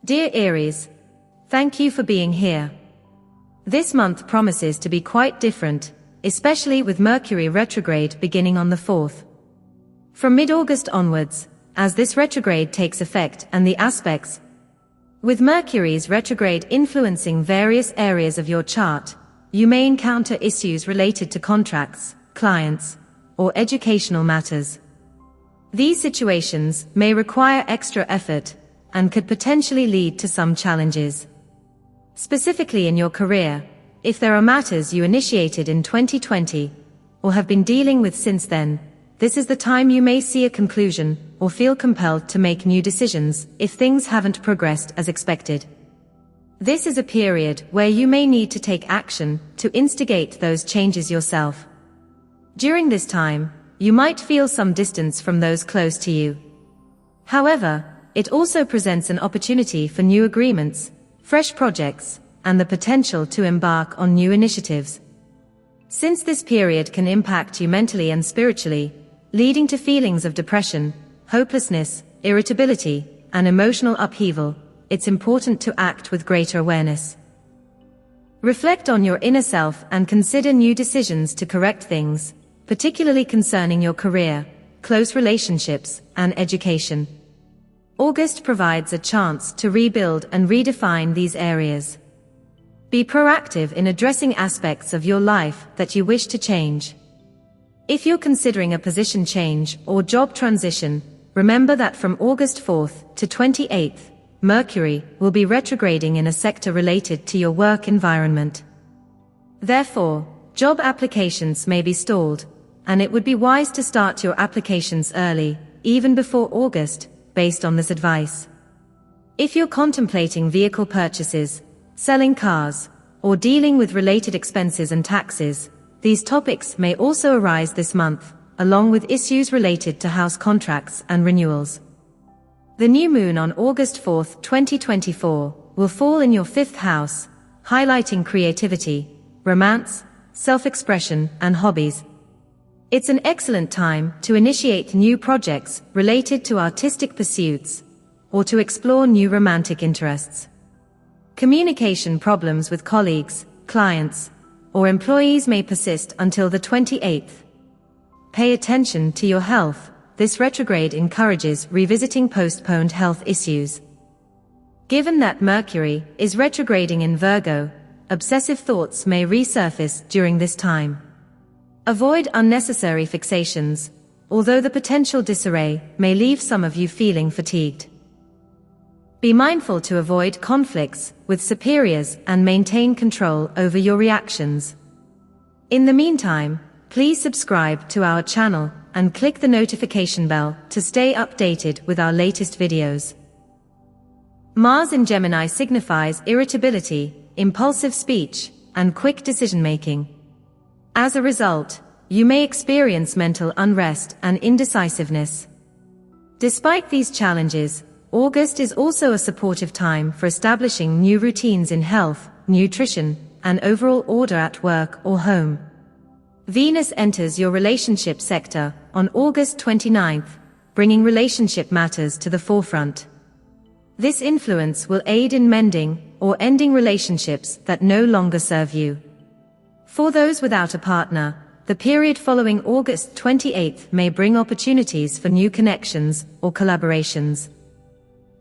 Dear Aries, thank you for being here. This month promises to be quite different, especially with Mercury retrograde beginning on the 4th. From mid-August onwards, as this retrograde takes effect and the aspects, with Mercury's retrograde influencing various areas of your chart, you may encounter issues related to contracts, clients, or educational matters. These situations may require extra effort and could potentially lead to some challenges. Specifically in your career, if there are matters you initiated in 2020 or have been dealing with since then, this is the time you may see a conclusion or feel compelled to make new decisions if things haven't progressed as expected. This is a period where you may need to take action to instigate those changes yourself. During this time, you might feel some distance from those close to you. However, it also presents an opportunity for new agreements, fresh projects, and the potential to embark on new initiatives. Since this period can impact you mentally and spiritually, leading to feelings of depression, hopelessness, irritability, and emotional upheaval, it's important to act with greater awareness. Reflect on your inner self and consider new decisions to correct things, particularly concerning your career, close relationships, and education. August provides a chance to rebuild and redefine these areas. Be proactive in addressing aspects of your life that you wish to change. If you're considering a position change or job transition, remember that from August 4th to 28th, Mercury will be retrograding in a sector related to your work environment. Therefore, job applications may be stalled, and it would be wise to start your applications early, even before August, based on this advice. If you're contemplating vehicle purchases, selling cars, or dealing with related expenses and taxes, these topics may also arise this month, along with issues related to house contracts and renewals. The new moon on August 4th, 2024, will fall in your 5th house, highlighting creativity, romance, self-expression, and hobbies. It's an excellent time to initiate new projects related to artistic pursuits, or to explore new romantic interests. Communication problems with colleagues, clients, or employees may persist until the 28th. Pay attention to your health. This retrograde encourages revisiting postponed health issues. Given that Mercury is retrograding in Virgo, obsessive thoughts may resurface during this time. Avoid unnecessary fixations, although the potential disarray may leave some of you feeling fatigued. Be mindful to avoid conflicts with superiors and maintain control over your reactions. In the meantime, please subscribe to our channel and click the notification bell to stay updated with our latest videos. Mars in Gemini signifies irritability, impulsive speech, and quick decision-making. As a result, you may experience mental unrest and indecisiveness. Despite these challenges, August is also a supportive time for establishing new routines in health, nutrition, and overall order at work or home. Venus enters your relationship sector on August 29th, bringing relationship matters to the forefront. This influence will aid in mending or ending relationships that no longer serve you. For those without a partner, the period following August 28th may bring opportunities for new connections or collaborations.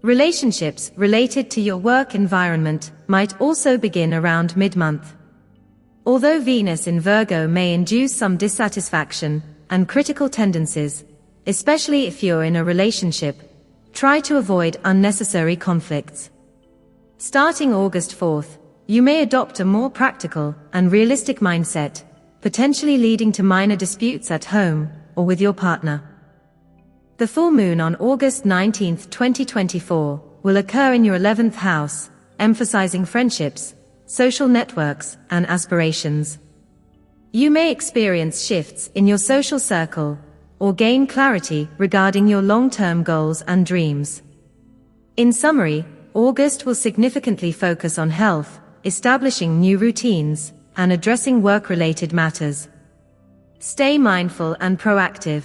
Relationships related to your work environment might also begin around mid-month. Although Venus in Virgo may induce some dissatisfaction and critical tendencies, especially if you're in a relationship, try to avoid unnecessary conflicts. Starting August 4th, you may adopt a more practical and realistic mindset, potentially leading to minor disputes at home or with your partner. The full moon on August 19, 2024, will occur in your 11th house, emphasizing friendships, social networks, and aspirations. You may experience shifts in your social circle, or gain clarity regarding your long-term goals and dreams. In summary, August will significantly focus on health, establishing new routines, and addressing work-related matters. Stay mindful and proactive.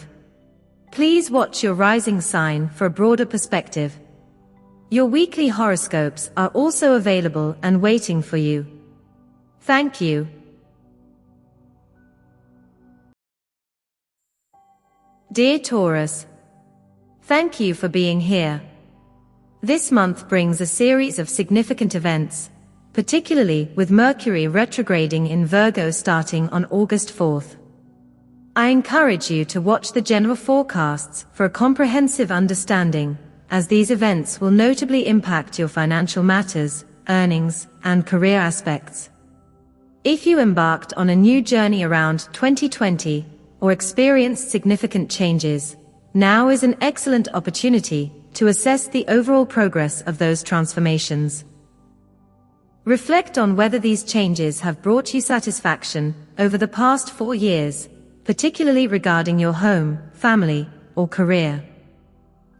Please watch your rising sign for a broader perspective. Your weekly horoscopes are also available and waiting for you. Thank you. Dear Taurus, thank you for being here. This month brings a series of significant events, particularly with Mercury retrograding in Virgo starting on August 4th. I encourage you to watch the general forecasts for a comprehensive understanding, as these events will notably impact your financial matters, earnings, and career aspects. If you embarked on a new journey around 2020, or experienced significant changes, now is an excellent opportunity to assess the overall progress of those transformations. Reflect on whether these changes have brought you satisfaction over the past 4 years, particularly regarding your home, family, or career.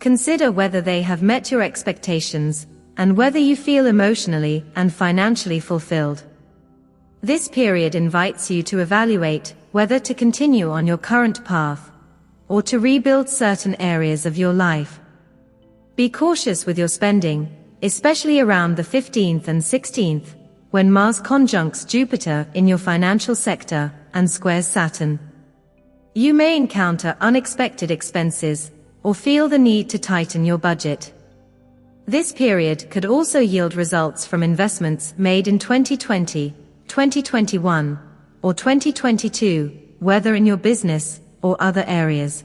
Consider whether they have met your expectations, and whether you feel emotionally and financially fulfilled. This period invites you to evaluate whether to continue on your current path, or to rebuild certain areas of your life. Be cautious with your spending, especially around the 15th and 16th, when Mars conjuncts Jupiter in your financial sector and squares Saturn. You may encounter unexpected expenses, or feel the need to tighten your budget. This period could also yield results from investments made in 2020, 2021, or 2022, whether in your business or other areas.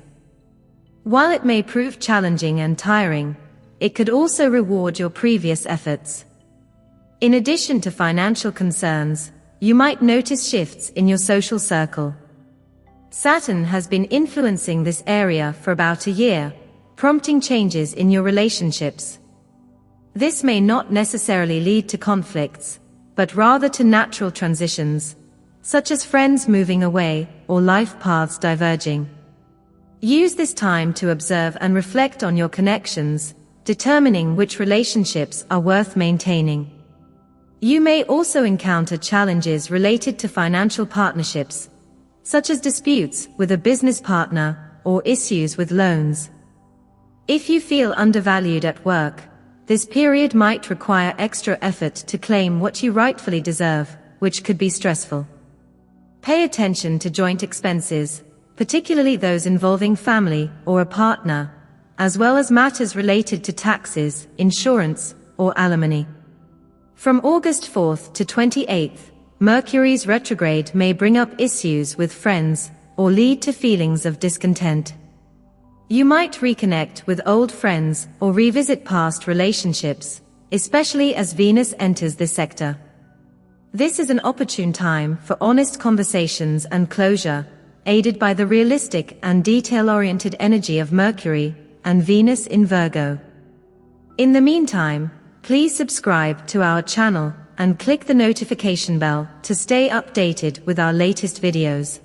While it may prove challenging and tiring, it could also reward your previous efforts. In addition to financial concerns, you might notice shifts in your social circle. Saturn has been influencing this area for about a year, prompting changes in your relationships. This may not necessarily lead to conflicts, but rather to natural transitions, such as friends moving away or life paths diverging. Use this time to observe and reflect on your connections, determining which relationships are worth maintaining. You may also encounter challenges related to financial partnerships, such as disputes with a business partner or issues with loans. If you feel undervalued at work, this period might require extra effort to claim what you rightfully deserve, which could be stressful. Pay attention to joint expenses, particularly those involving family or a partner, as well as matters related to taxes, insurance, or alimony. From August 4th to 28th, Mercury's retrograde may bring up issues with friends, or lead to feelings of discontent. You might reconnect with old friends or revisit past relationships, especially as Venus enters this sector. This is an opportune time for honest conversations and closure, aided by the realistic and detail-oriented energy of Mercury and Venus in Virgo. In the meantime, please subscribe to our channel and click the notification bell to stay updated with our latest videos.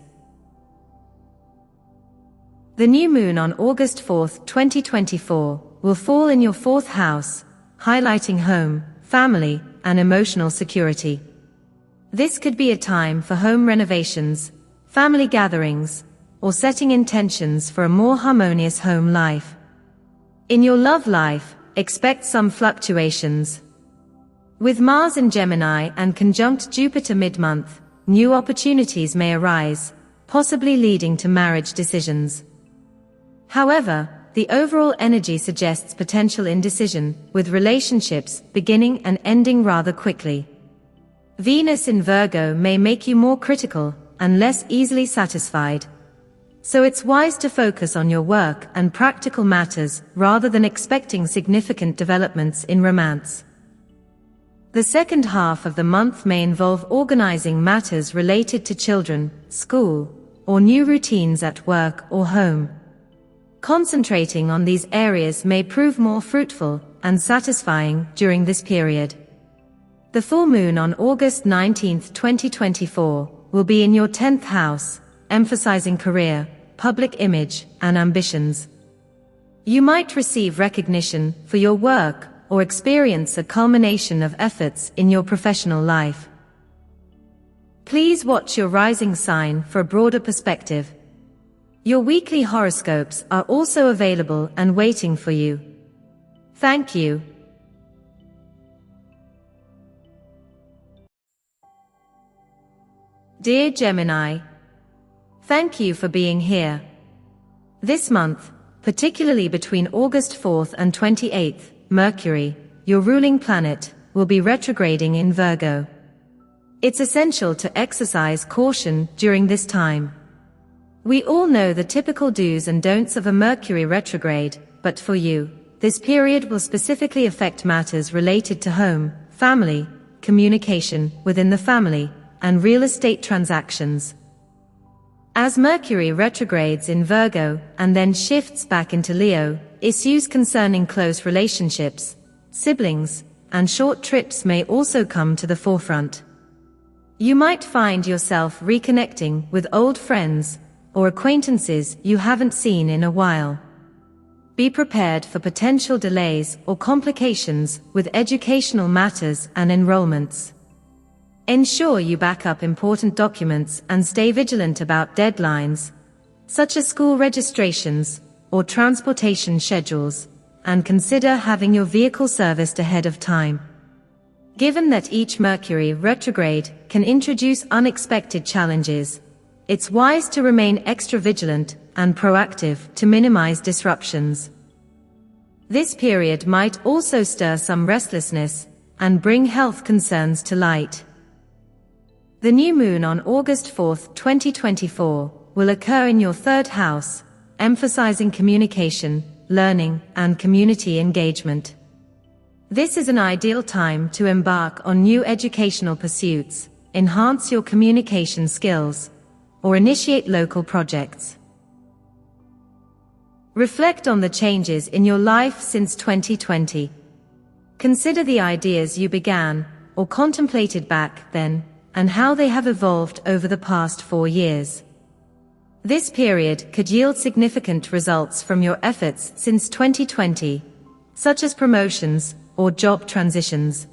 The new moon on August 4th, 2024, will fall in your 4th house, highlighting home, family, and emotional security. This could be a time for home renovations, family gatherings, or setting intentions for a more harmonious home life. In your love life, expect some fluctuations. With Mars in Gemini and conjunct Jupiter mid-month, new opportunities may arise, possibly leading to marriage decisions. However, the overall energy suggests potential indecision, with relationships beginning and ending rather quickly. Venus in Virgo may make you more critical and less easily satisfied. So it's wise to focus on your work and practical matters rather than expecting significant developments in romance. The second half of the month may involve organizing matters related to children, school, or new routines at work or home. Concentrating on these areas may prove more fruitful and satisfying during this period. The full moon on August 19, 2024, will be in your 10th house, emphasizing career, public image, and ambitions. You might receive recognition for your work or experience a culmination of efforts in your professional life. Please watch your rising sign for a broader perspective. Your weekly horoscopes are also available and waiting for you. Thank you. Dear Gemini, thank you for being here. This month, particularly between August 4th and 28th, Mercury, your ruling planet, will be retrograding in Virgo. It's essential to exercise caution during this time. We all know the typical do's and don'ts of a Mercury retrograde, but for you, this period will specifically affect matters related to home, family, communication within the family, and real estate transactions. As Mercury retrogrades in Virgo and then shifts back into Leo, issues concerning close relationships, siblings, and short trips may also come to the forefront. You might find yourself reconnecting with old friends or acquaintances you haven't seen in a while. Be prepared for potential delays or complications with educational matters and enrollments. Ensure you back up important documents and stay vigilant about deadlines, such as school registrations or transportation schedules, and consider having your vehicle serviced ahead of time. Given that each Mercury retrograde can introduce unexpected challenges, it's wise to remain extra vigilant and proactive to minimize disruptions. This period might also stir some restlessness and bring health concerns to light. The new moon on August 4th, 2024, will occur in your third house, emphasizing communication, learning, and community engagement. This is an ideal time to embark on new educational pursuits, enhance your communication skills, or initiate local projects. Reflect on the changes in your life since 2020. Consider the ideas you began or contemplated back then, and how they have evolved over the past 4 years. This period could yield significant results from your efforts since 2020, such as promotions or job transitions.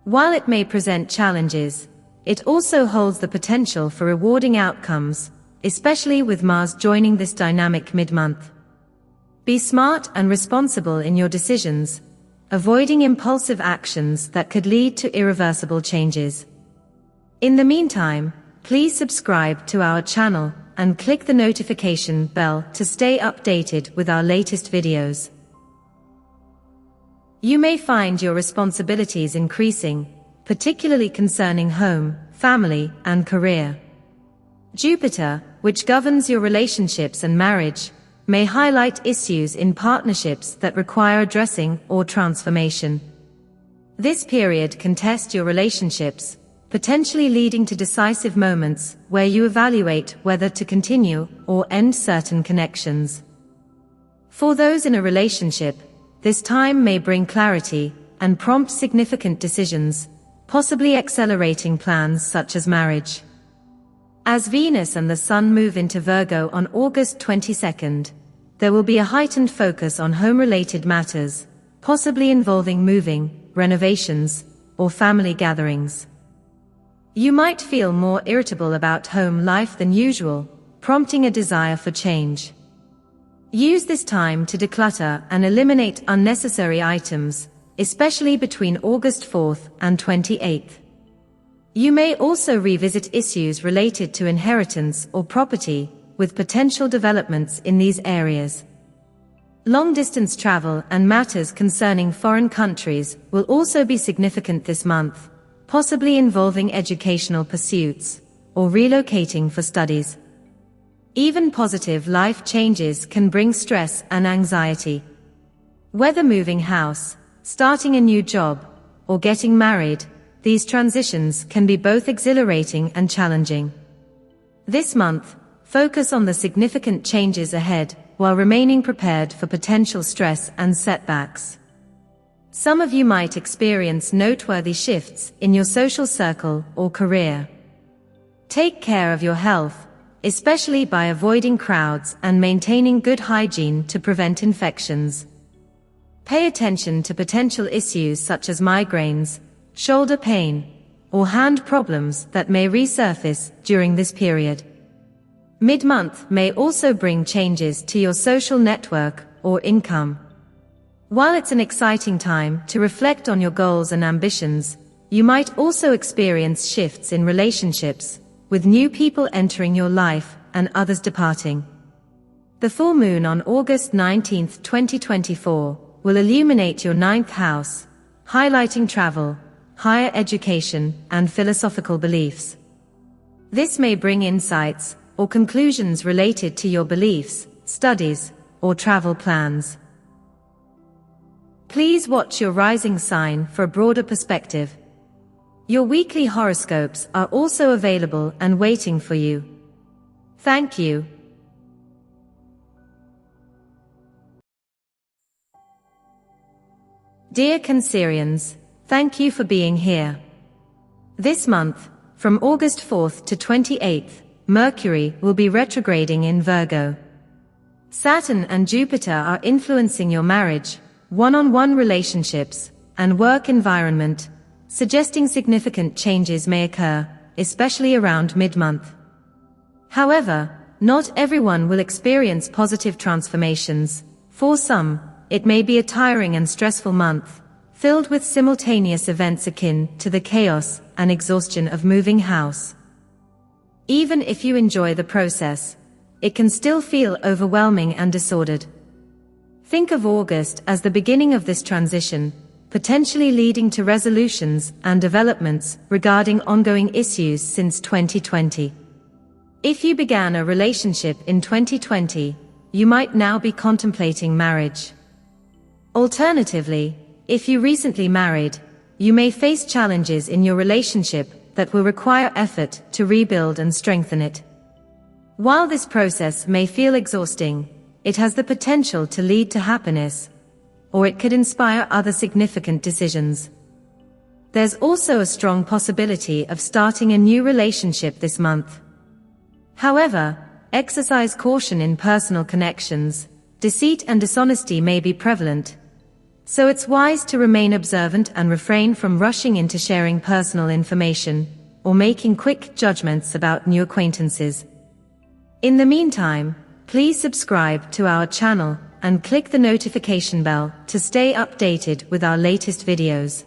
While it may present challenges, it also holds the potential for rewarding outcomes, especially with Mars joining this dynamic mid-month. Be smart and responsible in your decisions, avoiding impulsive actions that could lead to irreversible changes. In the meantime, please subscribe to our channel and click the notification bell to stay updated with our latest videos. You may find your responsibilities increasing, particularly concerning home, family, and career. Jupiter, which governs your relationships and marriage, may highlight issues in partnerships that require addressing or transformation. This period can test your relationships, potentially leading to decisive moments where you evaluate whether to continue or end certain connections. For those in a relationship, this time may bring clarity and prompt significant decisions, possibly accelerating plans such as marriage. As Venus and the Sun move into Virgo on August 22nd, there will be a heightened focus on home-related matters, possibly involving moving, renovations, or family gatherings. You might feel more irritable about home life than usual, prompting a desire for change. Use this time to declutter and eliminate unnecessary items, especially between August 4th and 28th. You may also revisit issues related to inheritance or property, with potential developments in these areas. Long-distance travel and matters concerning foreign countries will also be significant this month, possibly involving educational pursuits, or relocating for studies. Even positive life changes can bring stress and anxiety. Whether moving house, starting a new job, or getting married, these transitions can be both exhilarating and challenging. This month, focus on the significant changes ahead, while remaining prepared for potential stress and setbacks. Some of you might experience noteworthy shifts in your social circle or career. Take care of your health, especially by avoiding crowds and maintaining good hygiene to prevent infections. Pay attention to potential issues such as migraines, shoulder pain, or hand problems that may resurface during this period. Mid-month may also bring changes to your social network or income. While it's an exciting time to reflect on your goals and ambitions, you might also experience shifts in relationships, with new people entering your life and others departing. The full moon on August 19, 2024, will illuminate your ninth house, highlighting travel, higher education, and philosophical beliefs. This may bring insights or conclusions related to your beliefs, studies, or travel plans. Please watch your rising sign for a broader perspective. Your weekly horoscopes are also available and waiting for you. Thank you. Dear Cancerians, thank you for being here. This month, from August 4th to 28th, Mercury will be retrograding in Virgo. Saturn and Jupiter are influencing your marriage, one-on-one relationships, and work environment, suggesting significant changes may occur, especially around mid-month. However, not everyone will experience positive transformations. For some, it may be a tiring and stressful month, filled with simultaneous events akin to the chaos and exhaustion of moving house. Even if you enjoy the process, it can still feel overwhelming and disordered. Think of August as the beginning of this transition, potentially leading to resolutions and developments regarding ongoing issues since 2020. If you began a relationship in 2020, you might now be contemplating marriage. Alternatively, if you recently married, you may face challenges in your relationship that will require effort to rebuild and strengthen it. While this process may feel exhausting, it has the potential to lead to happiness, or it could inspire other significant decisions. There's also a strong possibility of starting a new relationship this month. However, exercise caution in personal connections. Deceit and dishonesty may be prevalent, so it's wise to remain observant and refrain from rushing into sharing personal information or making quick judgments about new acquaintances. In the meantime, please subscribe to our channel and click the notification bell to stay updated with our latest videos.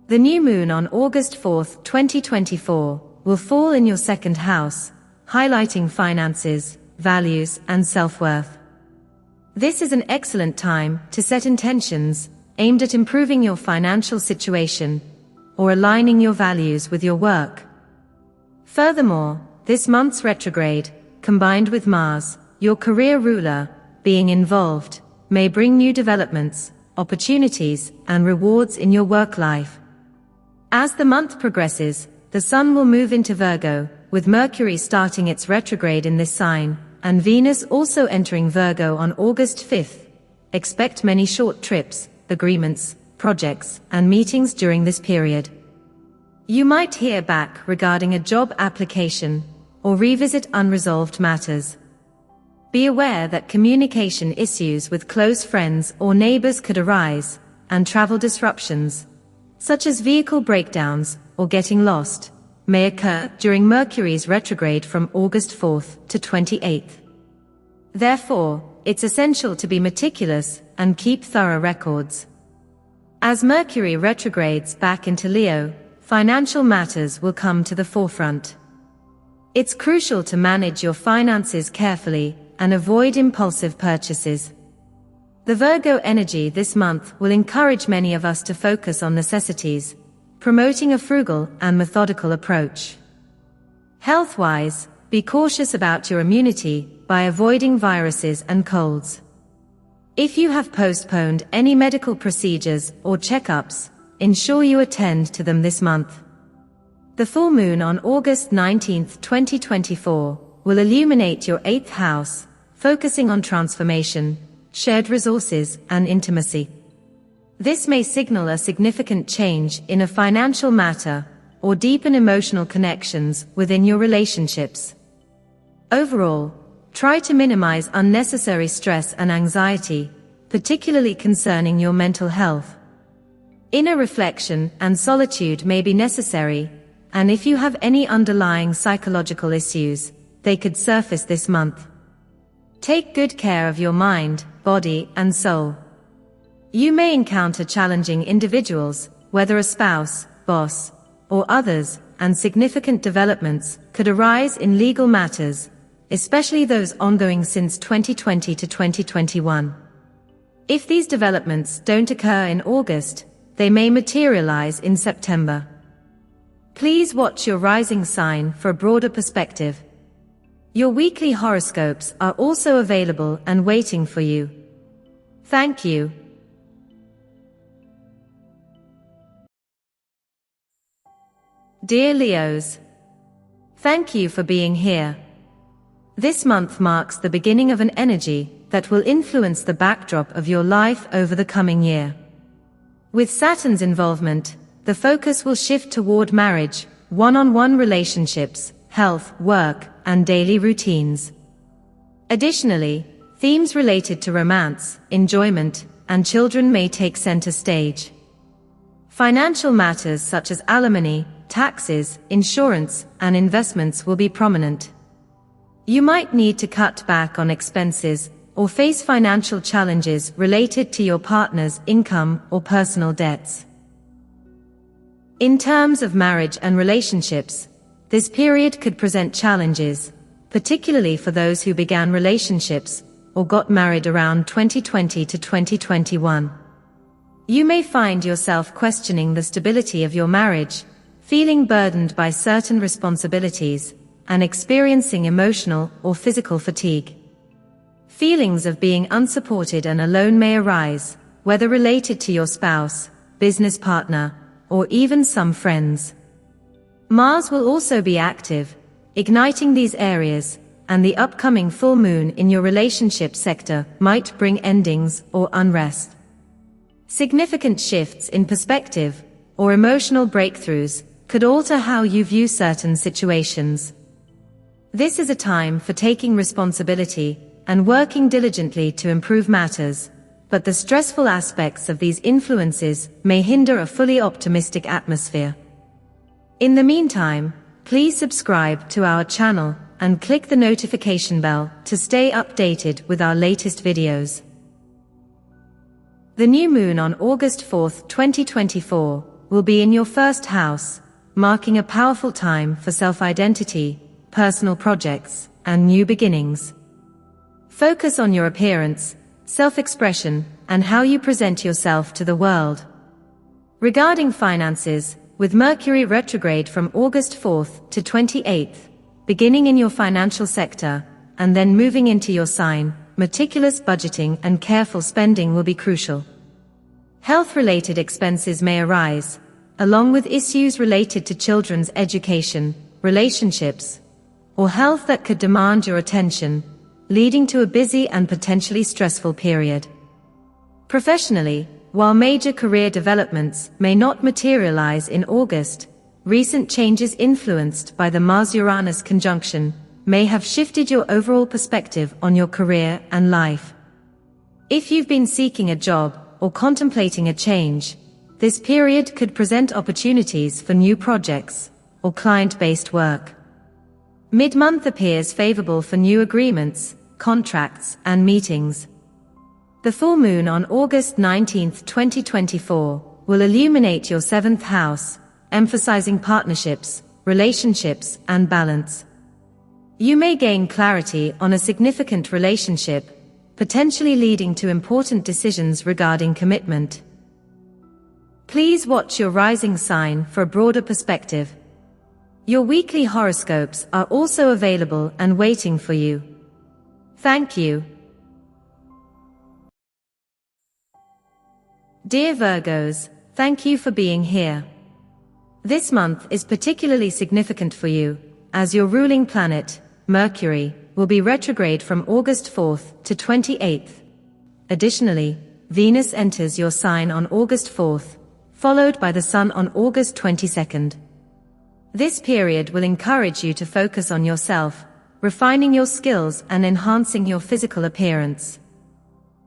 The new moon on August 4th, 2024, will fall in your second house, highlighting finances, values, and self-worth. This is an excellent time to set intentions aimed at improving your financial situation or aligning your values with your work. Furthermore, this month's retrograde, combined with Mars, your career ruler, being involved, may bring new developments, opportunities, and rewards in your work life. As the month progresses, the Sun will move into Virgo, with Mercury starting its retrograde in this sign, and Venus also entering Virgo on August 5th. Expect many short trips, agreements, projects, and meetings during this period. You might hear back regarding a job application, or revisit unresolved matters. Be aware that communication issues with close friends or neighbors could arise, and travel disruptions, such as vehicle breakdowns or getting lost, may occur during Mercury's retrograde from August 4th to 28th. Therefore, it's essential to be meticulous and keep thorough records. As Mercury retrogrades back into Leo, financial matters will come to the forefront. It's crucial to manage your finances carefully and avoid impulsive purchases. The Virgo energy this month will encourage many of us to focus on necessities, promoting a frugal and methodical approach. Health-wise, be cautious about your immunity by avoiding viruses and colds. If you have postponed any medical procedures or checkups, ensure you attend to them this month. The full moon on August 19, 2024, will illuminate your 8th house, focusing on transformation, shared resources, and intimacy. This may signal a significant change in a financial matter or deepen emotional connections within your relationships. Overall, try to minimize unnecessary stress and anxiety, particularly concerning your mental health. Inner reflection and solitude may be necessary, and if you have any underlying psychological issues, they could surface this month. Take good care of your mind, body, and soul. You may encounter challenging individuals, whether a spouse, boss, or others, and significant developments could arise in legal matters, especially those ongoing since 2020 to 2021. If these developments don't occur in August, they may materialize in September. Please watch your rising sign for a broader perspective. Your weekly horoscopes are also available and waiting for you. Thank you. Dear Leos, thank you for being here. This month marks the beginning of an energy that will influence the backdrop of your life over the coming year. With Saturn's involvement, the focus will shift toward marriage, one-on-one relationships, health, work, and daily routines. Additionally, themes related to romance, enjoyment, and children may take center stage. Financial matters such as alimony, taxes, insurance, and investments will be prominent. You might need to cut back on expenses or face financial challenges related to your partner's income or personal debts. In terms of marriage and relationships, this period could present challenges, particularly for those who began relationships or got married around 2020 to 2021. You may find yourself questioning the stability of your marriage, feeling burdened by certain responsibilities, and experiencing emotional or physical fatigue. Feelings of being unsupported and alone may arise, whether related to your spouse, business partner, or even some friends. Mars will also be active, igniting these areas, and the upcoming full moon in your relationship sector might bring endings or unrest. Significant shifts in perspective or emotional breakthroughs could alter how you view certain situations. This is a time for taking responsibility and working diligently to improve matters, but the stressful aspects of these influences may hinder a fully optimistic atmosphere. In the meantime, please subscribe to our channel and click the notification bell to stay updated with our latest videos. The new moon on August 4, 2024, will be in your first house, marking a powerful time for self-identity, personal projects, and new beginnings. Focus on your appearance, self-expression, and how you present yourself to the world. Regarding finances, with Mercury retrograde from August 4th to 28th, beginning in your financial sector, and then moving into your sign, meticulous budgeting and careful spending will be crucial. Health-related expenses may arise, along with issues related to children's education, relationships, or health that could demand your attention, leading to a busy and potentially stressful period. Professionally, while major career developments may not materialize in August, recent changes influenced by the Mars-Uranus conjunction may have shifted your overall perspective on your career and life. If you've been seeking a job or contemplating a change, this period could present opportunities for new projects or client-based work. Mid-month appears favorable for new agreements, contracts, and meetings. The full moon on August 19, 2024, will illuminate your 7th house, emphasizing partnerships, relationships, and balance. You may gain clarity on a significant relationship, potentially leading to important decisions regarding commitment. Please watch your rising sign for a broader perspective. Your weekly horoscopes are also available and waiting for you. Thank you. Dear Virgos, thank you for being here. This month is particularly significant for you, as your ruling planet, Mercury, will be retrograde from August 4th to 28th. Additionally, Venus enters your sign on August 4th, followed by the Sun on August 22nd. This period will encourage you to focus on yourself, refining your skills and enhancing your physical appearance.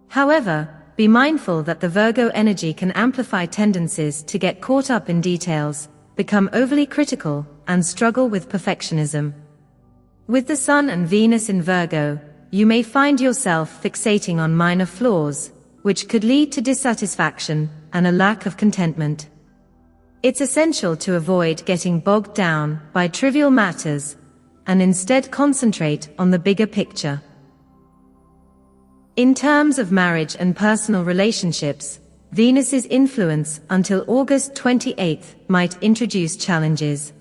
However, be mindful that the Virgo energy can amplify tendencies to get caught up in details, become overly critical, and struggle with perfectionism. With the Sun and Venus in Virgo, you may find yourself fixating on minor flaws, which could lead to dissatisfaction and a lack of contentment. It's essential to avoid getting bogged down by trivial matters and instead concentrate on the bigger picture. In terms of marriage and personal relationships, Venus's influence until August 28th might introduce challenges.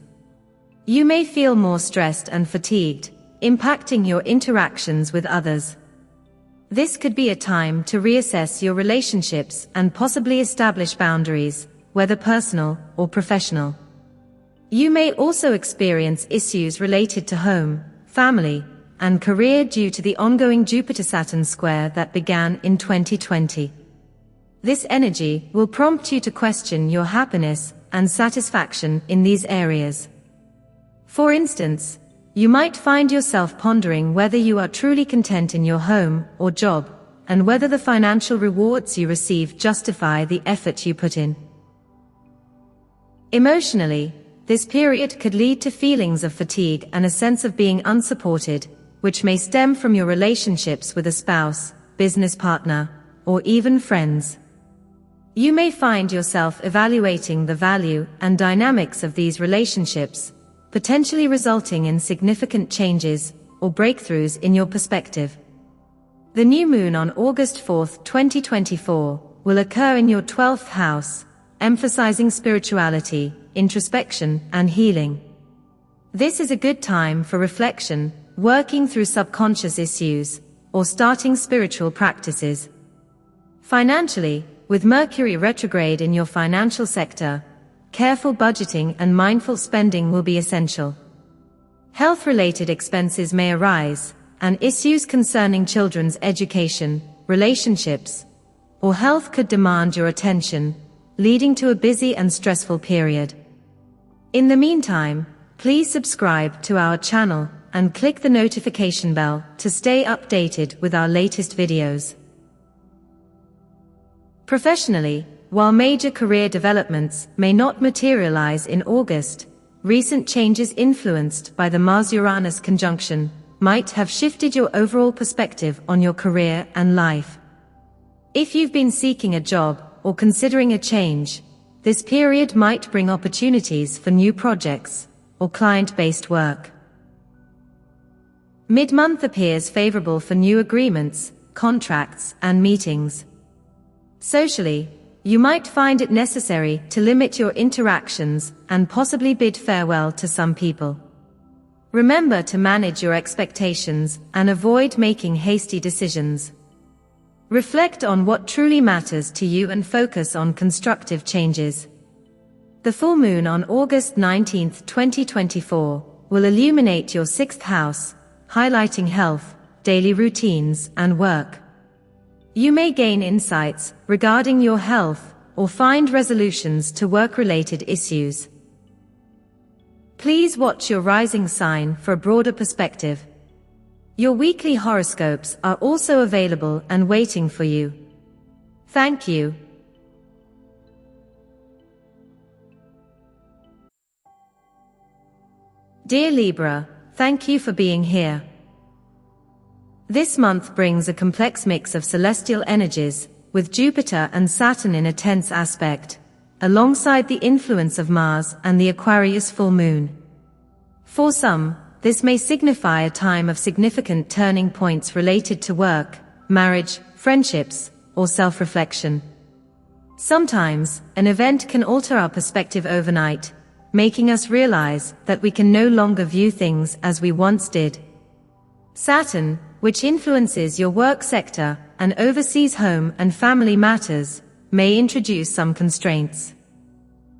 You may feel more stressed and fatigued, impacting your interactions with others. This could be a time to reassess your relationships and possibly establish boundaries, whether personal or professional. You may also experience issues related to home, family, and career due to the ongoing Jupiter-Saturn square that began in 2020. This energy will prompt you to question your happiness and satisfaction in these areas. For instance, you might find yourself pondering whether you are truly content in your home or job, and whether the financial rewards you receive justify the effort you put in. Emotionally, this period could lead to feelings of fatigue and a sense of being unsupported, which may stem from your relationships with a spouse, business partner, or even friends. You may find yourself evaluating the value and dynamics of these relationships, potentially resulting in significant changes or breakthroughs in your perspective. The new moon on August 4th, 2024, will occur in your 12th house, emphasizing spirituality, introspection, and healing. This is a good time for reflection, working through subconscious issues, or starting spiritual practices. Financially, with Mercury retrograde in your financial sector, careful budgeting and mindful spending will be essential. Health-related expenses may arise, and issues concerning children's education, relationships, or health could demand your attention, leading to a busy and stressful period. In the meantime, please subscribe to our channel and click the notification bell to stay updated with our latest videos. Professionally, while major career developments may not materialize in August, recent changes influenced by the Mars-Uranus conjunction might have shifted your overall perspective on your career and life. If you've been seeking a job or considering a change, this period might bring opportunities for new projects or client-based work. Mid-month appears favorable for new agreements, contracts, and meetings. Socially, you might find it necessary to limit your interactions and possibly bid farewell to some people. Remember to manage your expectations and avoid making hasty decisions. Reflect on what truly matters to you and focus on constructive changes. The full moon on August 19, 2024, will illuminate your 6th house, highlighting health, daily routines, and work. You may gain insights regarding your health or find resolutions to work-related issues. Please watch your rising sign for a broader perspective. Your weekly horoscopes are also available and waiting for you. Thank you. Dear Libra, thank you for being here. This month brings a complex mix of celestial energies, with Jupiter and Saturn in a tense aspect, alongside the influence of Mars and the Aquarius full moon. For some, this may signify a time of significant turning points related to work, marriage, friendships, or self-reflection. Sometimes, an event can alter our perspective overnight, making us realize that we can no longer view things as we once did. Saturn, which influences your work sector and oversees home and family matters, may introduce some constraints.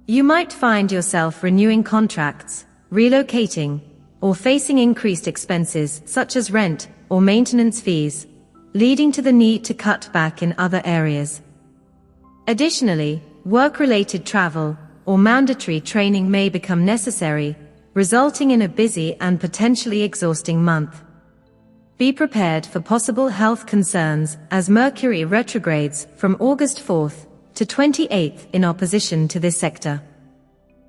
You might find yourself renewing contracts, relocating, or facing increased expenses such as rent or maintenance fees, leading to the need to cut back in other areas. Additionally, work-related travel or mandatory training may become necessary, resulting in a busy and potentially exhausting month. Be prepared for possible health concerns as Mercury retrogrades from August 4th to 28th in opposition to this sector.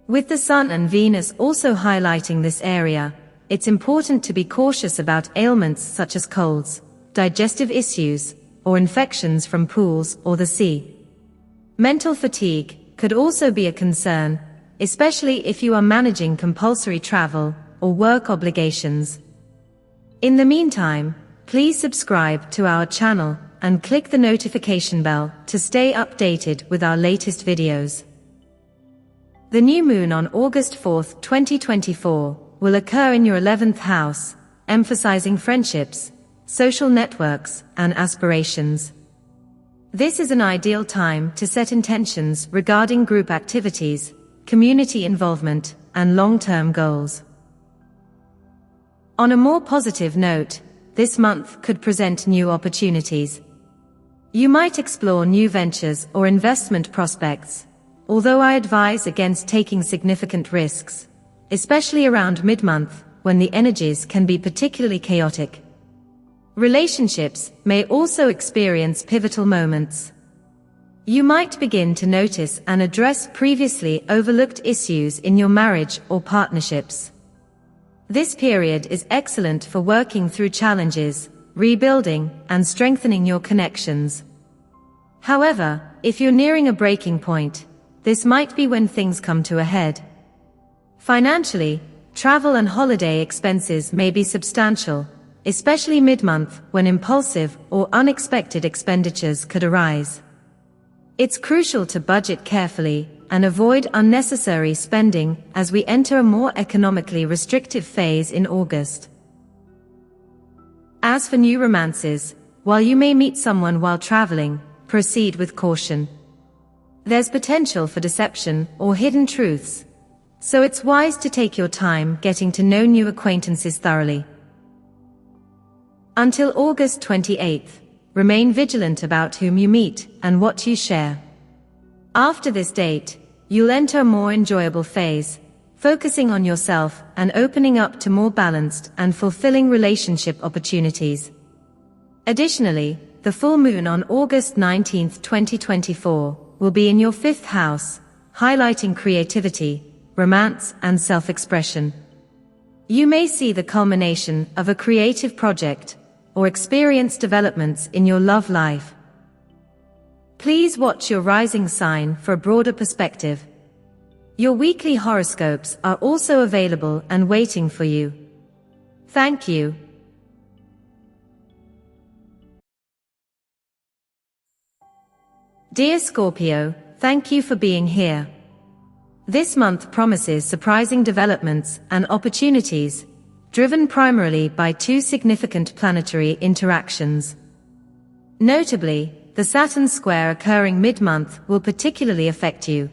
With the Sun and Venus also highlighting this area, it's important to be cautious about ailments such as colds, digestive issues, or infections from pools or the sea. Mental fatigue could also be a concern, especially if you are managing compulsory travel or work obligations. In the meantime, please subscribe to our channel and click the notification bell to stay updated with our latest videos. The new moon on August 4, 2024, will occur in your 11th house, emphasizing friendships, social networks, and aspirations. This is an ideal time to set intentions regarding group activities, community involvement, and long-term goals. On a more positive note, this month could present new opportunities. You might explore new ventures or investment prospects, although I advise against taking significant risks, especially around mid-month, when the energies can be particularly chaotic. Relationships may also experience pivotal moments. You might begin to notice and address previously overlooked issues in your marriage or partnerships. This period is excellent for working through challenges, rebuilding, and strengthening your connections. However, if you're nearing a breaking point, this might be when things come to a head. Financially, travel and holiday expenses may be substantial, especially mid-month when impulsive or unexpected expenditures could arise. It's crucial to budget carefully and avoid unnecessary spending as we enter a more economically restrictive phase in August. As for new romances, while you may meet someone while traveling, proceed with caution. There's potential for deception or hidden truths, so it's wise to take your time getting to know new acquaintances thoroughly. Until August 28th, remain vigilant about whom you meet and what you share. After this date, you'll enter a more enjoyable phase, focusing on yourself and opening up to more balanced and fulfilling relationship opportunities. Additionally, the full moon on August 19, 2024, will be in your 5th house, highlighting creativity, romance, and self-expression. You may see the culmination of a creative project or experience developments in your love life. Please watch your rising sign for a broader perspective. Your weekly horoscopes are also available and waiting for you. Thank you. Dear Scorpio, thank you for being here. This month promises surprising developments and opportunities, driven primarily by 2 significant planetary interactions. Notably, the Saturn square occurring mid-month will particularly affect you.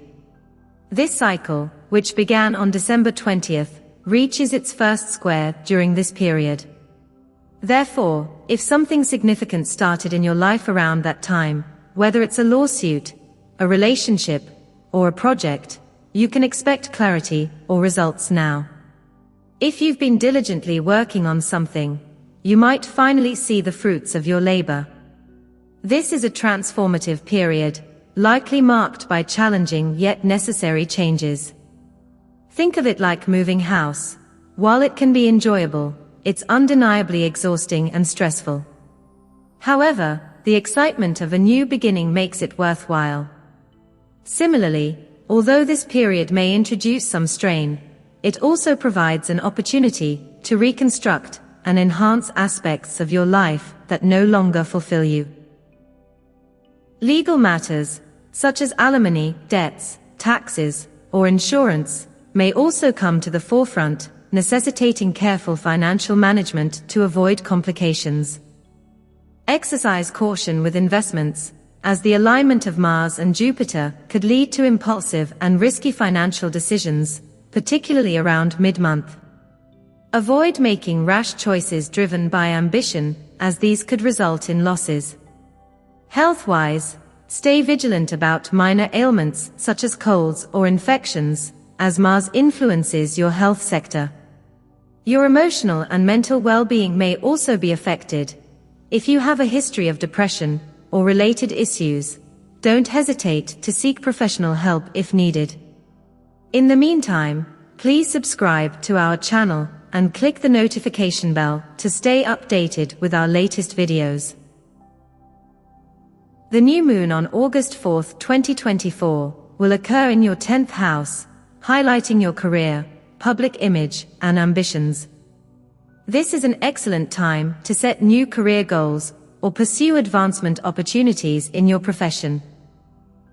This cycle, which began on December 20th, reaches its first square during this period. Therefore, if something significant started in your life around that time, whether it's a lawsuit, a relationship, or a project, you can expect clarity or results now. If you've been diligently working on something, you might finally see the fruits of your labor. This is a transformative period, likely marked by challenging yet necessary changes. Think of it like moving house. While it can be enjoyable, it's undeniably exhausting and stressful. However, the excitement of a new beginning makes it worthwhile. Similarly, although this period may introduce some strain, it also provides an opportunity to reconstruct and enhance aspects of your life that no longer fulfill you. Legal matters, such as alimony, debts, taxes, or insurance, may also come to the forefront, necessitating careful financial management to avoid complications. Exercise caution with investments, as the alignment of Mars and Jupiter could lead to impulsive and risky financial decisions, particularly around mid-month. Avoid making rash choices driven by ambition, as these could result in losses. Health-wise, stay vigilant about minor ailments such as colds or infections, as Mars influences your health sector. Your emotional and mental well-being may also be affected. If you have a history of depression or related issues, don't hesitate to seek professional help if needed. In the meantime, please subscribe to our channel and click the notification bell to stay updated with our latest videos. The new moon on August 4, 2024, will occur in your 10th house, highlighting your career, public image, and ambitions. This is an excellent time to set new career goals or pursue advancement opportunities in your profession.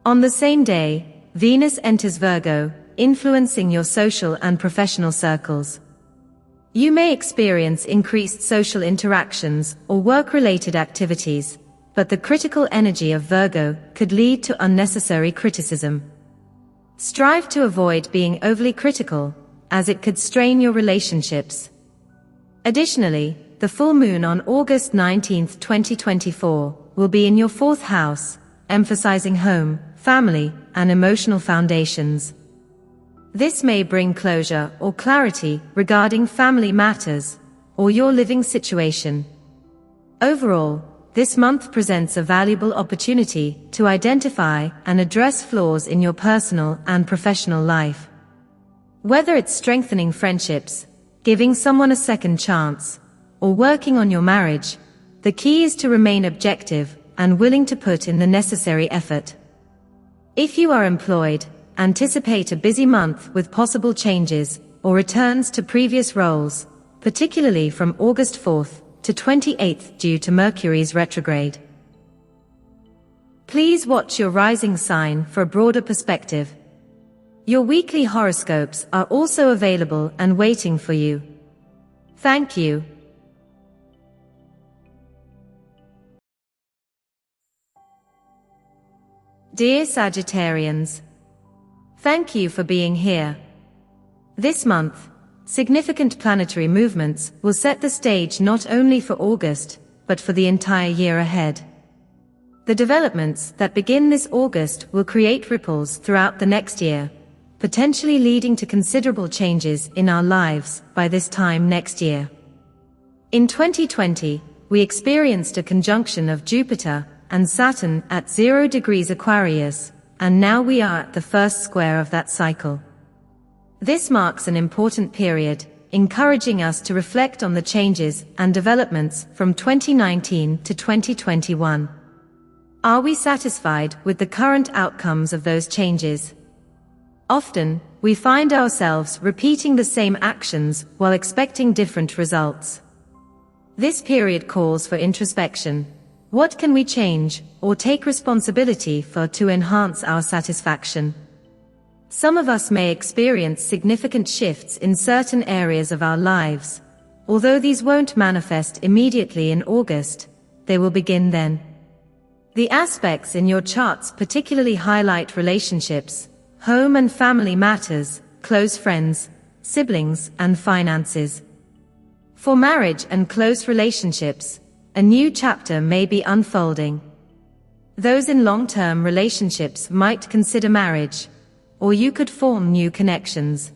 On the same day, Venus enters Virgo, influencing your social and professional circles. You may experience increased social interactions or work-related activities, but the critical energy of Virgo could lead to unnecessary criticism. Strive to avoid being overly critical, as it could strain your relationships. Additionally, the full moon on August 19, 2024, will be in your 4th house, emphasizing home, family, and emotional foundations. This may bring closure or clarity regarding family matters or your living situation. Overall, this month presents a valuable opportunity to identify and address flaws in your personal and professional life. Whether it's strengthening friendships, giving someone a second chance, or working on your marriage, the key is to remain objective and willing to put in the necessary effort. If you are employed, anticipate a busy month with possible changes or returns to previous roles, particularly from August 4th to 28th due to Mercury's retrograde. Please watch your rising sign for a broader perspective. Your weekly horoscopes are also available and waiting for you. Thank you. Dear Sagittarians, thank you for being here. This month, significant planetary movements will set the stage not only for August, but for the entire year ahead. The developments that begin this August will create ripples throughout the next year, potentially leading to considerable changes in our lives by this time next year. In 2020, we experienced a conjunction of Jupiter and Saturn at 0 degrees Aquarius, and now we are at the first square of that cycle. This marks an important period, encouraging us to reflect on the changes and developments from 2019 to 2021. Are we satisfied with the current outcomes of those changes? Often, we find ourselves repeating the same actions while expecting different results. This period calls for introspection. What can we change or take responsibility for to enhance our satisfaction? Some of us may experience significant shifts in certain areas of our lives. Although these won't manifest immediately in August, they will begin then. The aspects in your charts particularly highlight relationships, home and family matters, close friends, siblings, and finances. For marriage and close relationships, a new chapter may be unfolding. Those in long-term relationships might consider marriage, or you could form new connections.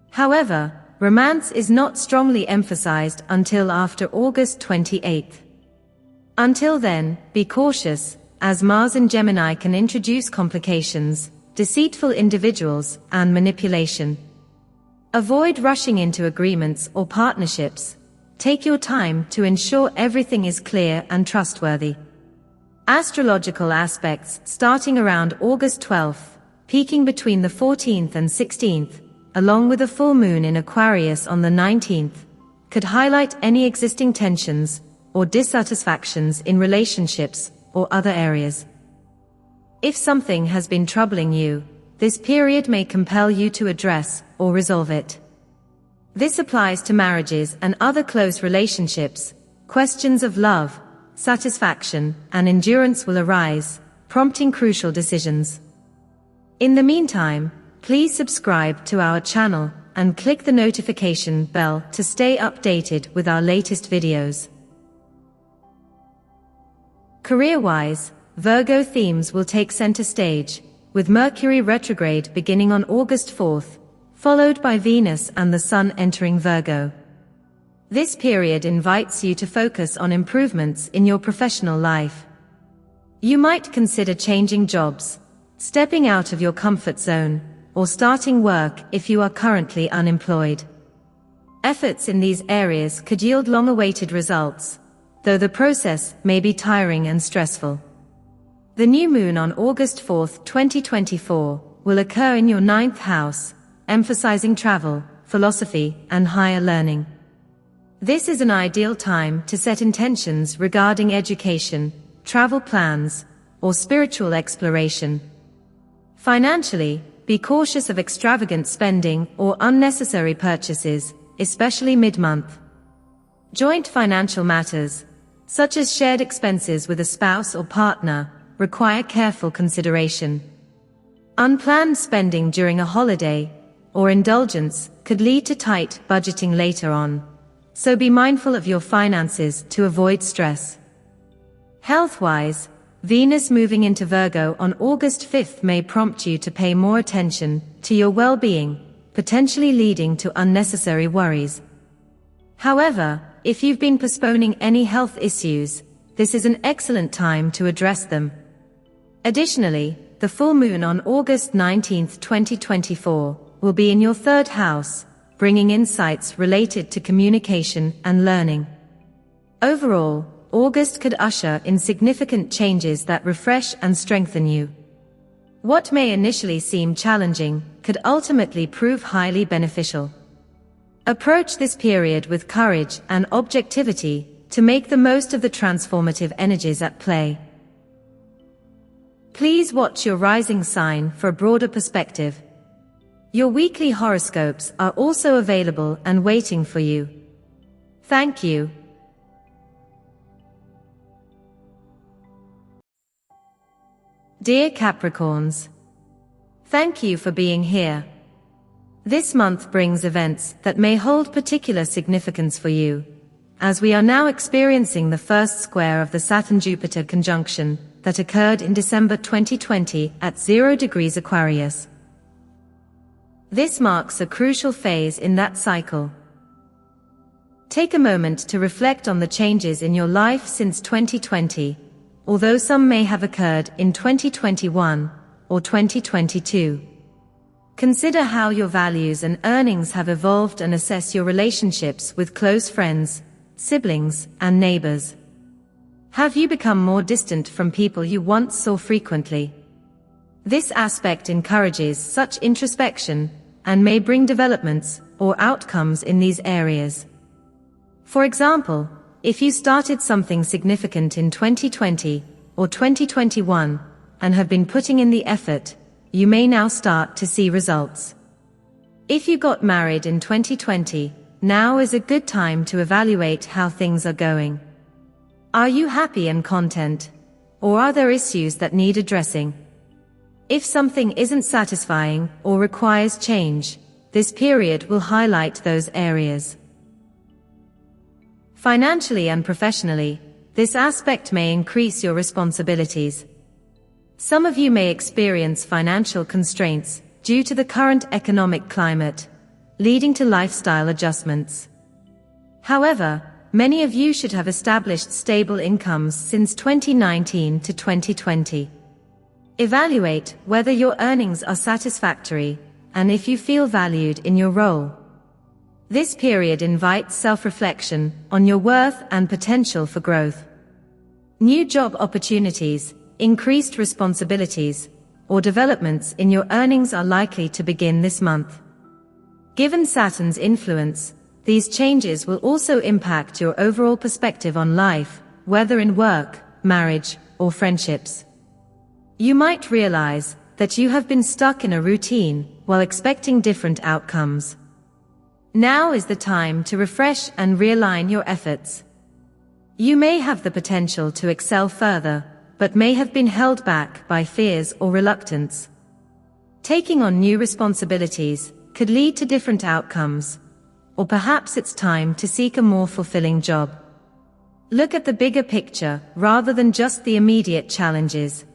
However, romance is not strongly emphasized until after August 28th. Until then, be cautious, as Mars in Gemini can introduce complications, deceitful individuals, and manipulation. Avoid rushing into agreements or partnerships. Take your time to ensure everything is clear and trustworthy. Astrological aspects starting around August 12th, peaking between the 14th and 16th, along with a full moon in Aquarius on the 19th, could highlight any existing tensions or dissatisfactions in relationships or other areas. If something has been troubling you, this period may compel you to address or resolve it. This applies to marriages and other close relationships. Questions of love, satisfaction, and endurance will arise, prompting crucial decisions. In the meantime, please subscribe to our channel and click the notification bell to stay updated with our latest videos. Career-wise, Virgo themes will take center stage, with Mercury retrograde beginning on August 4th, followed by Venus and the Sun entering Virgo. This period invites you to focus on improvements in your professional life. You might consider changing jobs, stepping out of your comfort zone, or starting work if you are currently unemployed. Efforts in these areas could yield long-awaited results, though the process may be tiring and stressful. The new moon on August 4th, 2024, will occur in your 9th house, emphasizing travel, philosophy, and higher learning. This is an ideal time to set intentions regarding education, travel plans, or spiritual exploration. Financially, be cautious of extravagant spending or unnecessary purchases, especially mid-month. Joint financial matters, such as shared expenses with a spouse or partner, require careful consideration. Unplanned spending during a holiday or indulgence could lead to tight budgeting later on, so be mindful of your finances to avoid stress. Health-wise, Venus moving into Virgo on August 5th may prompt you to pay more attention to your well-being, potentially leading to unnecessary worries. However, if you've been postponing any health issues, this is an excellent time to address them. Additionally, the full moon on August 19, 2024, will be in your third house, bringing insights related to communication and learning. Overall, August could usher in significant changes that refresh and strengthen you. What may initially seem challenging could ultimately prove highly beneficial. Approach this period with courage and objectivity to make the most of the transformative energies at play. Please watch your rising sign for a broader perspective. Your weekly horoscopes are also available and waiting for you. Thank you. Dear Capricorns, thank you for being here. This month brings events that may hold particular significance for you, as we are now experiencing the first square of the Saturn-Jupiter conjunction that occurred in December 2020 at 0 degrees Aquarius. This marks a crucial phase in that cycle. Take a moment to reflect on the changes in your life since 2020, although some may have occurred in 2021 or 2022. Consider how your values and earnings have evolved and assess your relationships with close friends, siblings, and neighbors. Have you become more distant from people you once saw frequently? This aspect encourages such introspection and may bring developments or outcomes in these areas. For example, if you started something significant in 2020 or 2021 and have been putting in the effort, you may now start to see results. If you got married in 2020, now is a good time to evaluate how things are going. Are you happy and content, or are there issues that need addressing? If something isn't satisfying or requires change, this period will highlight those areas. Financially and professionally, this aspect may increase your responsibilities. Some of you may experience financial constraints due to the current economic climate, leading to lifestyle adjustments. However, many of you should have established stable incomes since 2019 to 2020. Evaluate whether your earnings are satisfactory, and if you feel valued in your role. This period invites self-reflection on your worth and potential for growth. New job opportunities, increased responsibilities, or developments in your earnings are likely to begin this month. Given Saturn's influence, these changes will also impact your overall perspective on life, whether in work, marriage, or friendships. You might realize that you have been stuck in a routine while expecting different outcomes. Now is the time to refresh and realign your efforts. You may have the potential to excel further, but may have been held back by fears or reluctance. Taking on new responsibilities could lead to different outcomes, or perhaps it's time to seek a more fulfilling job. Look at the bigger picture rather than just the immediate challenges.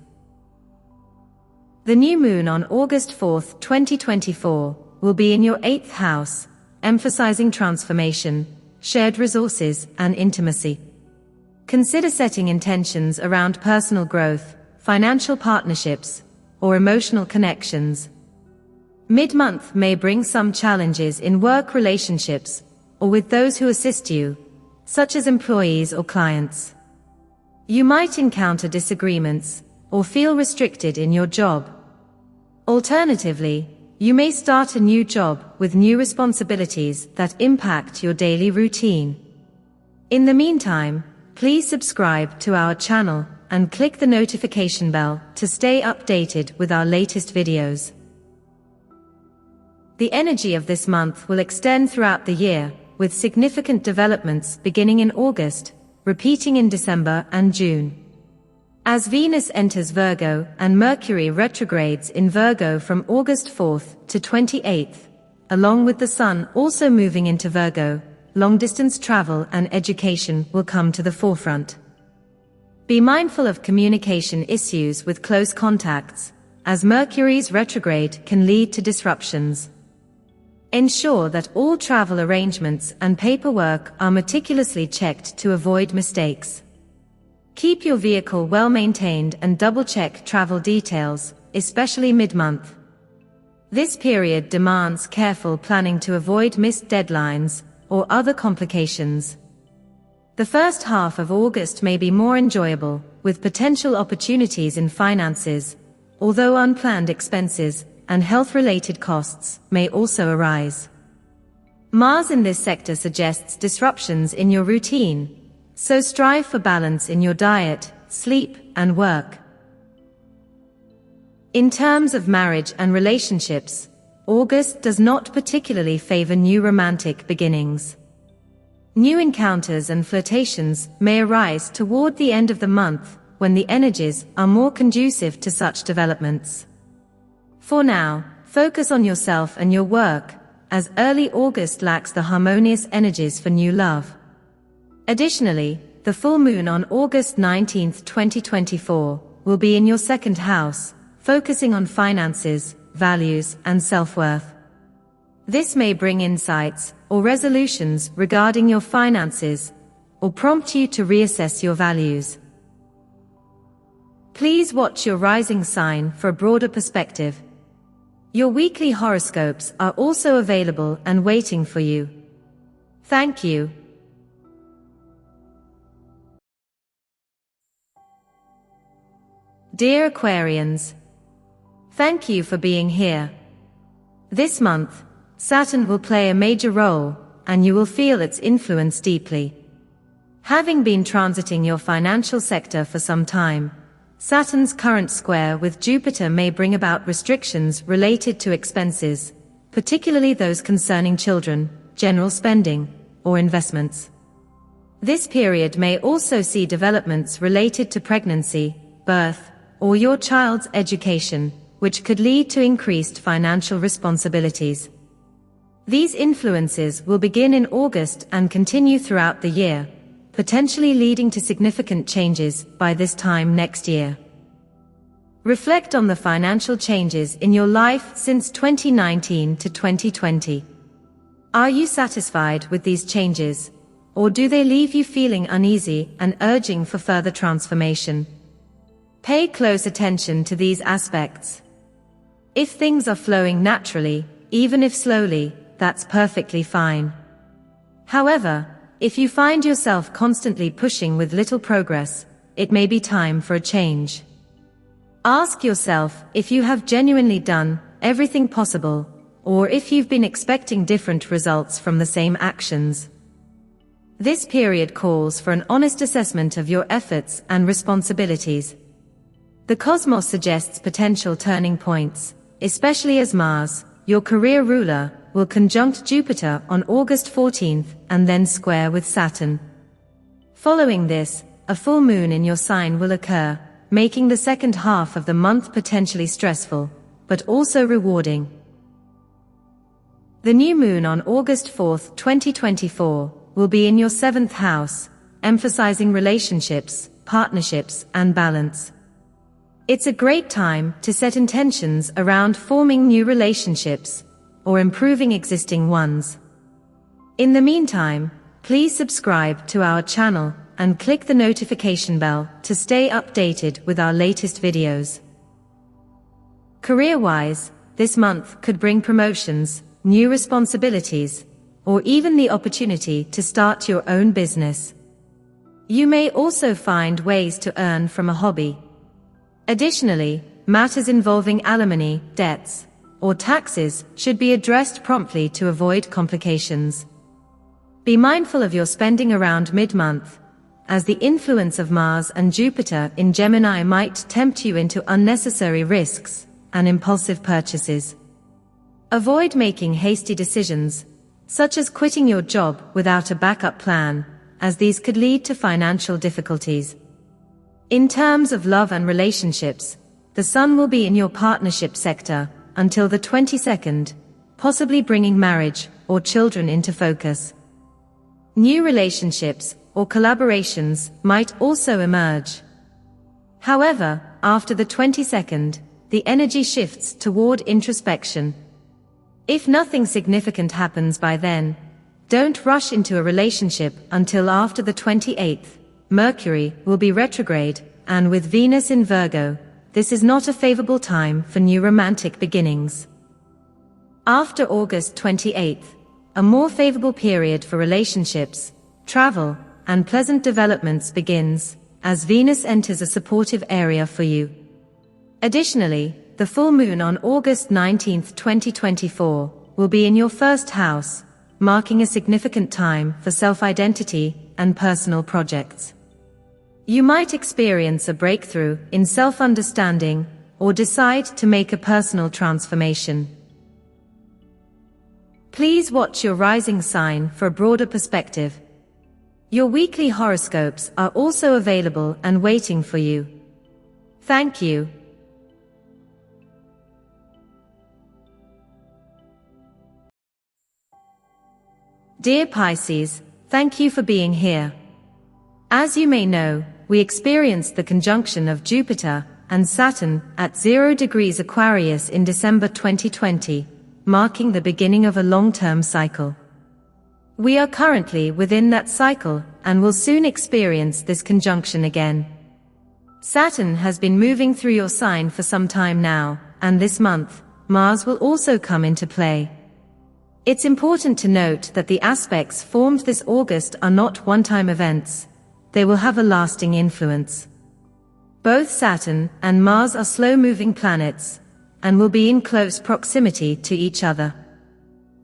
The new moon on August 4, 2024, will be in your 8th house, emphasizing transformation, shared resources, and intimacy. Consider setting intentions around personal growth, financial partnerships, or emotional connections. Mid-month may bring some challenges in work relationships, or with those who assist you, such as employees or clients. You might encounter disagreements, or feel restricted in your job. Alternatively, you may start a new job with new responsibilities that impact your daily routine. In the meantime, please subscribe to our channel and click the notification bell to stay updated with our latest videos. The energy of this month will extend throughout the year, with significant developments beginning in August, repeating in December and June. As Venus enters Virgo and Mercury retrogrades in Virgo from August 4th to 28th, along with the Sun also moving into Virgo, long-distance travel and education will come to the forefront. Be mindful of communication issues with close contacts, as Mercury's retrograde can lead to disruptions. Ensure that all travel arrangements and paperwork are meticulously checked to avoid mistakes. Keep your vehicle well maintained and double-check travel details, especially mid-month. This period demands careful planning to avoid missed deadlines or other complications. The first half of August may be more enjoyable, with potential opportunities in finances, although unplanned expenses and health-related costs may also arise. Mars in this sector suggests disruptions in your routine, so strive for balance in your diet, sleep, and work. In terms of marriage and relationships, August does not particularly favor new romantic beginnings. New encounters and flirtations may arise toward the end of the month, when the energies are more conducive to such developments. For now, focus on yourself and your work, as early August lacks the harmonious energies for new love. Additionally, the full moon on August 19, 2024, will be in your second house, focusing on finances, values, and self-worth. This may bring insights or resolutions regarding your finances, or prompt you to reassess your values. Please watch your rising sign for a broader perspective. Your weekly horoscopes are also available and waiting for you. Thank you. Dear Aquarians, thank you for being here. This month, Saturn will play a major role, and you will feel its influence deeply. Having been transiting your financial sector for some time, Saturn's current square with Jupiter may bring about restrictions related to expenses, particularly those concerning children, general spending, or investments. This period may also see developments related to pregnancy, birth, or your child's education, which could lead to increased financial responsibilities. These influences will begin in August and continue throughout the year, potentially leading to significant changes by this time next year. Reflect on the financial changes in your life since 2019 to 2020. Are you satisfied with these changes, or do they leave you feeling uneasy and urging for further transformation? Pay close attention to these aspects. If things are flowing naturally, even if slowly, that's perfectly fine. However, if you find yourself constantly pushing with little progress, it may be time for a change. Ask yourself if you have genuinely done everything possible, or if you've been expecting different results from the same actions. This period calls for an honest assessment of your efforts and responsibilities. The cosmos suggests potential turning points, especially as Mars, your career ruler, will conjunct Jupiter on August 14th and then square with Saturn. Following this, a full moon in your sign will occur, making the second half of the month potentially stressful, but also rewarding. The new moon on August 4th, 2024, will be in your 7th house, emphasizing relationships, partnerships, and balance. It's a great time to set intentions around forming new relationships or improving existing ones. In the meantime, please subscribe to our channel and click the notification bell to stay updated with our latest videos. Career-wise, this month could bring promotions, new responsibilities, or even the opportunity to start your own business. You may also find ways to earn from a hobby. Additionally, matters involving alimony, debts, or taxes should be addressed promptly to avoid complications. Be mindful of your spending around mid-month, as the influence of Mars and Jupiter in Gemini might tempt you into unnecessary risks and impulsive purchases. Avoid making hasty decisions, such as quitting your job without a backup plan, as these could lead to financial difficulties. In terms of love and relationships, the Sun will be in your partnership sector until the 22nd, possibly bringing marriage or children into focus. New relationships or collaborations might also emerge. However, after the 22nd, the energy shifts toward introspection. If nothing significant happens by then, don't rush into a relationship until after the 28th. Mercury will be retrograde, and with Venus in Virgo, this is not a favorable time for new romantic beginnings. After August 28th, a more favorable period for relationships, travel, and pleasant developments begins, as Venus enters a supportive area for you. Additionally, the full moon on August 19, 2024, will be in your first house, marking a significant time for self-identity and personal projects. You might experience a breakthrough in self-understanding or decide to make a personal transformation. Please watch your rising sign for a broader perspective. Your weekly horoscopes are also available and waiting for you. Thank you. Dear Pisces, thank you for being here. As you may know, we experienced the conjunction of Jupiter and Saturn at 0 degrees Aquarius in December 2020, marking the beginning of a long-term cycle. We are currently within that cycle and will soon experience this conjunction again. Saturn has been moving through your sign for some time now, and this month, Mars will also come into play. It's important to note that the aspects formed this August are not one-time events. They will have a lasting influence. Both Saturn and Mars are slow-moving planets, and will be in close proximity to each other.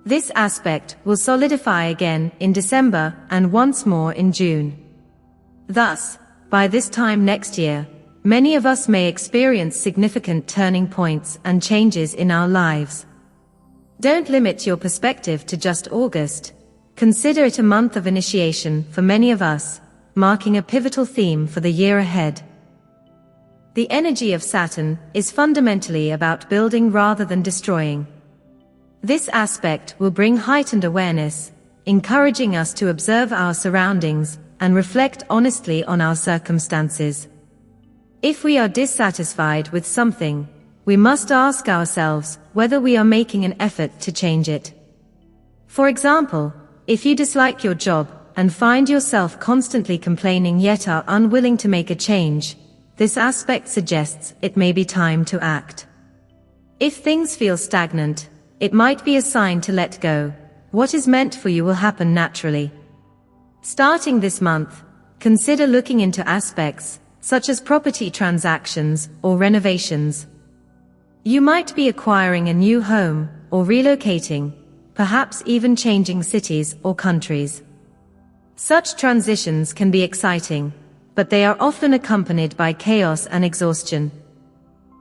This aspect will solidify again in December and once more in June. Thus, by this time next year, many of us may experience significant turning points and changes in our lives. Don't limit your perspective to just August. Consider it a month of initiation for many of us, marking a pivotal theme for the year ahead. The energy of Saturn is fundamentally about building rather than destroying. This aspect will bring heightened awareness, encouraging us to observe our surroundings and reflect honestly on our circumstances. If we are dissatisfied with something, we must ask ourselves whether we are making an effort to change it. For example, if you dislike your job and find yourself constantly complaining yet are unwilling to make a change, this aspect suggests it may be time to act. If things feel stagnant, it might be a sign to let go. What is meant for you will happen naturally. Starting this month, consider looking into aspects such as property transactions or renovations. You might be acquiring a new home or relocating, perhaps even changing cities or countries. Such transitions can be exciting, but they are often accompanied by chaos and exhaustion.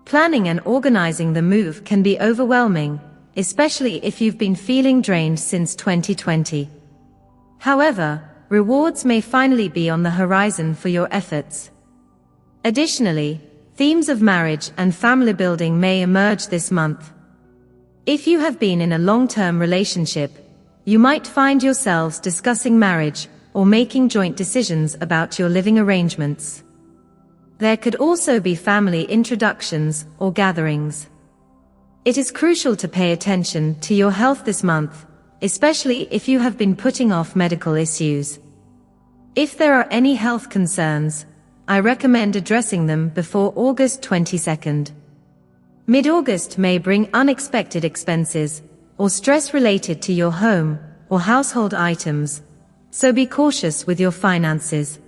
Planning and organizing the move can be overwhelming, especially if you've been feeling drained since 2020. However, rewards may finally be on the horizon for your efforts. Additionally, themes of marriage and family building may emerge this month. If you have been in a long-term relationship, you might find yourselves discussing marriage or making joint decisions about your living arrangements. There could also be family introductions or gatherings. It is crucial to pay attention to your health this month, especially if you have been putting off medical issues. If there are any health concerns, I recommend addressing them before August 22nd. Mid-August may bring unexpected expenses or stress related to your home or household items, so be cautious with your finances.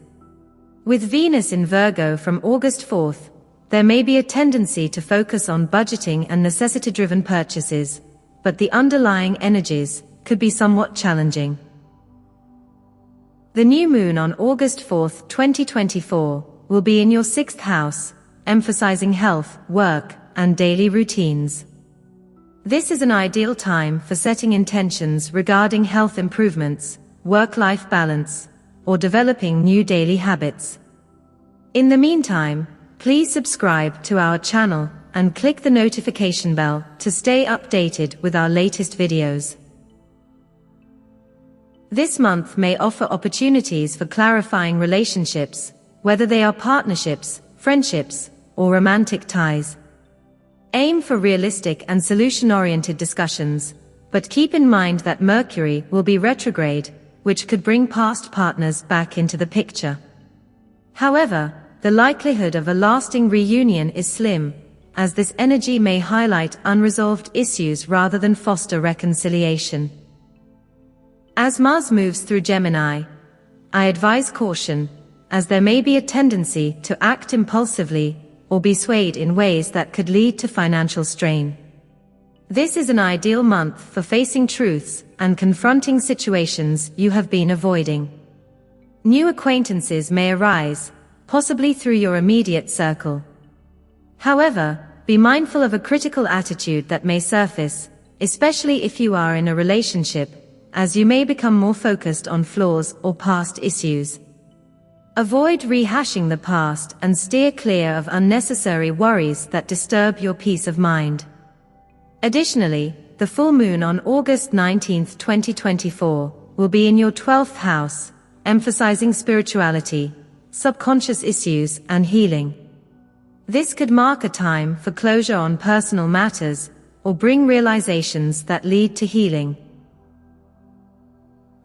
With Venus in Virgo from August 4th, there may be a tendency to focus on budgeting and necessity-driven purchases, but the underlying energies could be somewhat challenging. The new moon on August 4, 2024, will be in your 6th house, emphasizing health, work, and daily routines. This is an ideal time for setting intentions regarding health improvements, work-life balance, or developing new daily habits. In the meantime, please subscribe to our channel and click the notification bell to stay updated with our latest videos. This month may offer opportunities for clarifying relationships, whether they are partnerships, friendships, or romantic ties. Aim for realistic and solution-oriented discussions, but keep in mind that Mercury will be retrograde, which could bring past partners back into the picture. However, the likelihood of a lasting reunion is slim, as this energy may highlight unresolved issues rather than foster reconciliation. As Mars moves through Gemini, I advise caution, as there may be a tendency to act impulsively or be swayed in ways that could lead to financial strain. This is an ideal month for facing truths and confronting situations you have been avoiding. New acquaintances may arise, possibly through your immediate circle. However, be mindful of a critical attitude that may surface, especially if you are in a relationship, as you may become more focused on flaws or past issues. Avoid rehashing the past and steer clear of unnecessary worries that disturb your peace of mind. Additionally, the full moon on August 19, 2024, will be in your 12th house, emphasizing spirituality, subconscious issues, and healing. This could mark a time for closure on personal matters, or bring realizations that lead to healing.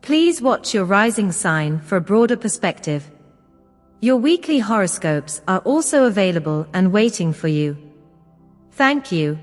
Please watch your rising sign for a broader perspective. Your weekly horoscopes are also available and waiting for you. Thank you.